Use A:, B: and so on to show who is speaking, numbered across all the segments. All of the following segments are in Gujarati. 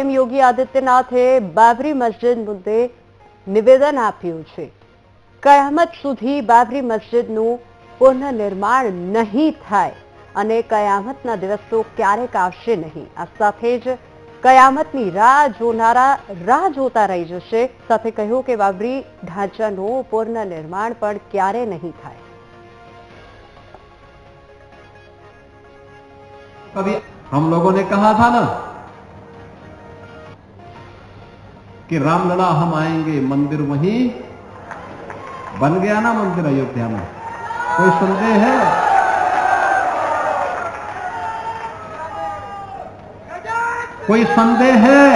A: સીએમ યોગી આદિત્યનાથે બાબરી મસ્જિદ મુદ્દે નિવેદન આપ્યું છે। કયામત સુધી બાબરી મસ્જિદનું પુનઃનિર્માણ નહીં થાય અને કયામતના દિવસો ક્યારેક આવશે નહીં। આ સાથે જ કયામતની રાહ જોનારા રાહ જોતા રહી જશે। સાથે કહ્યું કે બાબરી ઢાંચાનું પુનઃનિર્માણ પણ ક્યારે નહીં થાય।
B: कभी हम लोगों ने कहा था ना कि रामलला हम आएंगे, मंदिर वहीं बन गया ना, मंदिर अयोध्या में। कोई संदेह है? कोई संदेह है?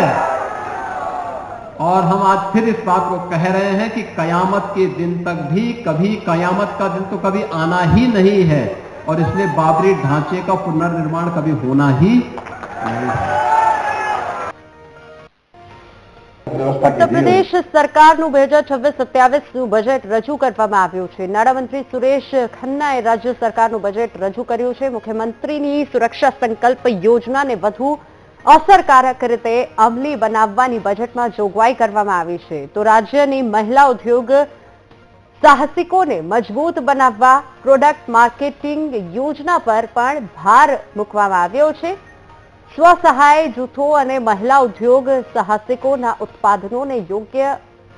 B: और हम आज फिर इस बात को कह रहे हैं कि कयामत के दिन तक भी कभी कयामत का दिन तो कभी आना ही नहीं है और इसलिए बाबरी ढांचे का पुनर्निर्माण कभी होना ही नहीं है।
A: उत्तर प्रदेश सरकारનું 2026-27નું બજેટ રજૂ કરવામાં આવ્યું છે। નાણામંત્રી સુરેશ ખન્નાએ રાજ્ય સરકારનું બજેટ રજૂ કર્યું છે। મુખ્યમંત્રીની સુરક્ષા સંકલ્પ યોજનાને વધુ અસરકારક રીતે અમલી બનાવવાની બજેટમાં જોગવાઈ કરવામાં આવી છે। તો રાજ્યની મહિલા ઉદ્યોગ સાહસિકોને મજબૂત બનાવવા પ્રોડક્ટ માર્કેટિંગ યોજના પર પણ ભાર મૂકવામાં આવ્યો છે। સ્વસહાય જૂથો અને મહિલા ઉદ્યોગ સાહસિકોના ઉત્પાદનોને યોગ્ય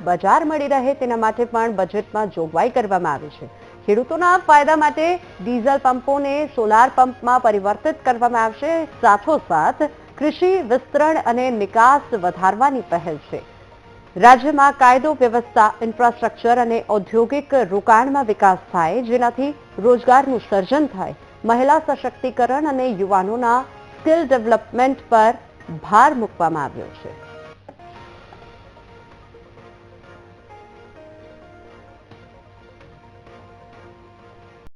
A: બજાર મળી રહે તેના માટે પણ બજેટમાં જોગવાઈ કરવામાં આવી છે। ખેડૂતોના ફાયદા માટે ડીઝલ પંપોને સોલાર પંપમાં પરિવર્તિત કરવામાં આવશે। સાથોસાથ કૃષિ વિસ્તરણ અને નિકાસ વધારવાની પહેલ છે। રાજ્યમાં કાયદો વ્યવસ્થા, ઇન્ફ્રાસ્ટ્રક્ચર અને ઔદ્યોગિક રોકાણમાં વિકાસ થાય જેનાથી રોજગારનું સર્જન થાય। મહિલા સશક્તિકરણ અને યુવાનોના સ્કિલ ડેવલપમેન્ટ પર ભાર મૂકવામાં આવ્યો છે।